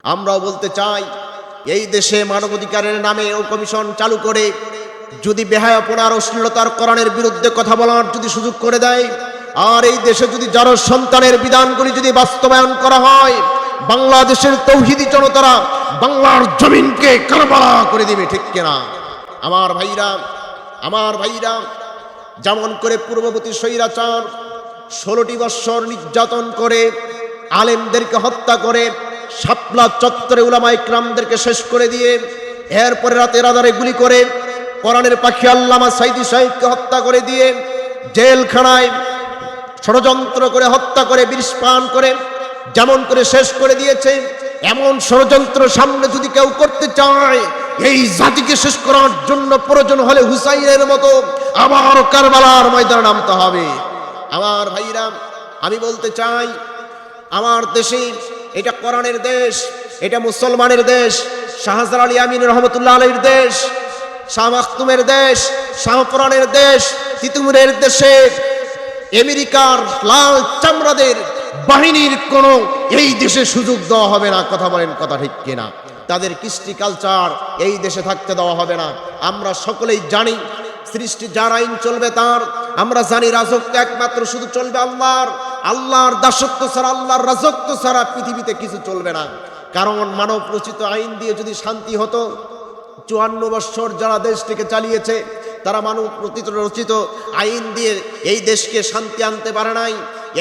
আমরাও বলতে চাই, এই দেশে মানবাধিকারের নামে ও কমিশন চালু করে যদি বেহায়াপনার অশ্লীলতার কোরআনের বিরুদ্ধে কথা বলার যদি সুযোগ করে দেয়, আর এই দেশে যদি যার সন্তানের বিধানগুলি যদি বাস্তবায়ন করা হয়, বাংলাদেশের তৌহিদি জনতারা বাংলার জমিনকে কারবালা করে দিবে, ঠিক কিনা? আমার ভাইরা, যেমন করে পূর্ববর্তী স্বৈরাচার 16টি বৎসর নির্যাতন করে আলেমদেরকে হত্যা করে শাপলা চত্বরে উলামা ইকরামদেরকে শেষ করে দিয়ে এরপরে রাতের আধারে গুলি করে কোরআনের পাখি আল্লামা সাইদি সাহেবকে হত্যা করে দিয়ে জেলখানায় ষড়যন্ত্র করে হত্যা করে বিষ পান করে যেমন করে শেষ করে দিয়েছে, এমন ষড়যন্ত্র সামনে যদি কেউ করতে চায়, এই জাতিকে শেষ করার জন্য প্রয়োজন হলে হুসাইনের মতো আবার কারবালার ময়দানে নামতে হবে। আমার ভাইরা, আমি বলতে চাই, আমার দেশে এটা কোরআনের দেশ, এটা মুসলমানের দেশ, শাহজালাল আলী আমিন রহমতুল্লাহ আলাইহির দেশ, শাহ মাখতুমের দেশ, শাহ কোরআনের দেশ, তিতুমিরের দেশে আমেরিকার লাল চামড়াদের বাহিনীর কোনো এই দেশে সুযোগ দেওয়া হবে না। কথা বলেন, কথা ঠিক কিনা? তাদের কৃষ্টি কালচার এই দেশে থাকতে দেওয়া হবে না। আমরা সকলেই জানি সৃষ্টি যার আইন চলবে তার। আমরা জানি রাজত্ব একমাত্র শুধু চলবে আল্লাহর দাসত্ব ছাড়া, আল্লাহর রাজত্ব ছাড়া পৃথিবীতে কিছু চলবে না। কারণ মানব রচিত আইন দিয়ে যদি শান্তি হতো, 54 বৎসর যারা দেশটিকে চালিয়েছে তারা মানব রচিত আইন দিয়ে এই দেশকে শান্তি আনতে পারে নাই,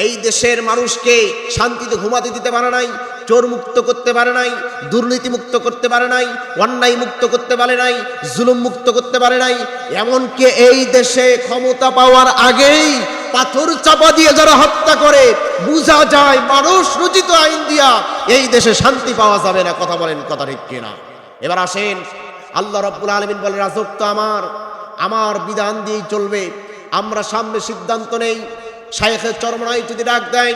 এই দেশের মানুষকে শান্তিতে ঘুমাতে দিতে পারে নাই, চোর মুক্ত করতে পারে নাই, দুর্নীতি মুক্ত করতে পারে নাই, অন্যায় মুক্ত করতে পারে নাই, জুলুম মুক্ত করতে পারে নাই। এমনকি এই দেশে ক্ষমতা পাওয়ার আগেই পাথর চাপা দিয়ে যারা হত্যা করে, বোঝা যায় মানুষ রচিত আইন দিয়া এই দেশে শান্তি পাওয়া যাবে না। কথা বলেন, কথা ঠিক কিনা? এবার আসেন, আল্লাহ রাব্বুল আলামিন বলে রাজত্ব আমার বিধান দিয়েই চলবে। আমরা সামনে সিদ্ধান্ত নেই, শাইখে চরমনাই যদি ডাক দেন,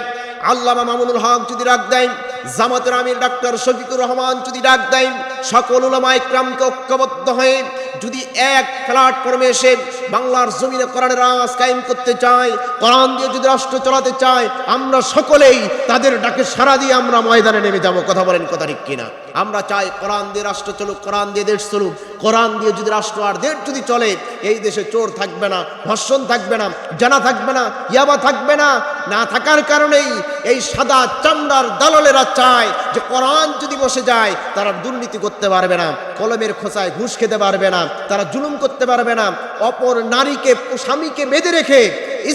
আল্লামা মামুনুল হক যদি ডাক দেন, জামাতের আমির ডাক্তার শফিকুর রহমান যদি ডাক দেন, সকল উলামা ইকরামকে ঐক্যবদ্ধ হয়ে যদি এক প্ল্যাটফর্মে এসে বাংলার জমিনে কোরআনের রাজ কায়েম করতে চায়, কোরআন দিয়ে যদি রাষ্ট্র চালাতে চায়, আমরা সকলেই তাদের ডাকে সাড়া দিয়ে আমরা ময়দানে নেমে যাব। কথা বলেন, কথা ঠিক কিনা? আমরা চাই কোরআন দিয়ে রাষ্ট্র চলুক, কোরআন দিয়ে দেশ চলুক। কোরআন দিয়ে যদি রাষ্ট্র আর দেশ যদি চলে, এই দেশে চোর থাকবে না, ধর্ষণ থাকবে না, জানা থাকবে না, ইয়াবা থাকবে না। না থাকার কারণেই এই সাদা চামড়ার দালালেরা চায় যে কোরআন যদি বসে যায়, তারা দুর্নীতি করতে পারবে না, কলমের খোঁচায় ঘুষ খেতে পারবে না, তারা জুলুম করতে পারবে না, অপর নারীকে স্বামীকে বেঁধে রেখে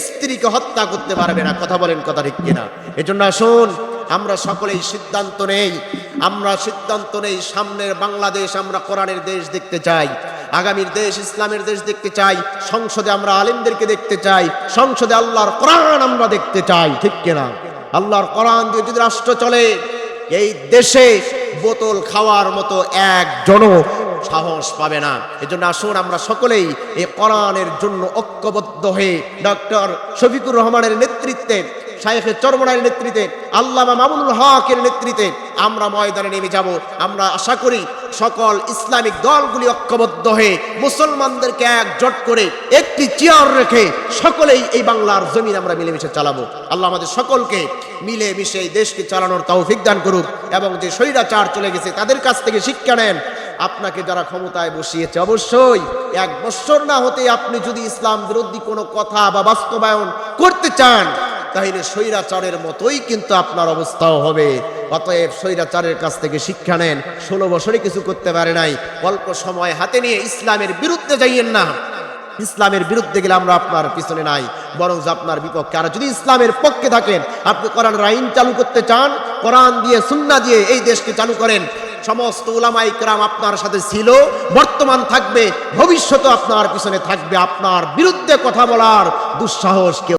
স্ত্রীকে হত্যা করতে পারবে না। কথা বলেন, কথা ঠিক কিনা? এজন্য আসুন আমরা সকলেই সিদ্ধান্ত নেই, সামনের বাংলাদেশ আমরা কোরআনের দেশ দেখতে চাই, আগামীর দেশ ইসলামের দেশ দেখতে চাই। সংসদে আমরা আলেমদেরকে দেখতে চাই, সংসদে আল্লাহর কোরআন আমরা দেখতে চাই, ঠিক কিনা? আল্লাহর কোরআন দিয়ে যদি রাষ্ট্র চলে, এই দেশে বোতল খাওয়ার মতো একজনও সাহস পাবে না। এজন্য আসুন আমরা সকলেই এই কোরআনের জন্য ঐক্যবদ্ধ হয়ে ডক্টর শফিকুর রহমানের নেতৃত্বে, শাইখে চরমনাইয়ের নেতৃত্বে, আল্লামা মামুনুল হকের নেতৃত্বে আমরা ময়দানে নেমে যাব। আমরা আশা করি সকল ইসলামিক দলগুলি ঐক্যবদ্ধ হয়ে মুসলমানদেরকে একজোট করে একটি চেয়ার রেখে সকলেই এই বাংলার জমিন আমরা মিলেমিশে চালাবো। আল্লাহ আমাদের সকলকে মিলেমিশে এই দেশকে চালানোর তৌফিক দান করুক, এবং যে স্বৈরাচার চলে গেছে তাদের কাছ থেকে শিক্ষা নেন। আপনাকে যারা ক্ষমতায় বসিয়েছে, অবশ্যই 1 বছর না হতে আপনি যদি ইসলাম বিরোধী কোনো কথা বা বাস্তবায়ন করতে চান, তাহলে স্বৈরাচারের মতোই কিন্তু আপনার অবস্থাও হবে। অতএব স্বৈরাচারের কাছ থেকে শিক্ষা নেন। 16 বছরে কিছু করতে পারে নাই, অল্প সময় হাতে নিয়ে ইসলামের বিরুদ্ধে যাইয়েন না। ইসলামের বিরুদ্ধে গেলে আমরা আপনার পিছনে নাই, বরং আপনার বিপক্ষে। আর যদি ইসলামের পক্ষে থাকেন, আপনি কোরআনের আইন চালু করতে চান, কোরআন দিয়ে সুন্নাহ দিয়ে এই দেশকে চালু করেন। সমস্ত উলামা ইকরাম আপনার সাথে ছিল, বর্তমান থাকবে, ভবিষ্যতে আপনার পিছনে থাকবে। আপনার বিরুদ্ধে কথা বলার দুঃসাহস কেউ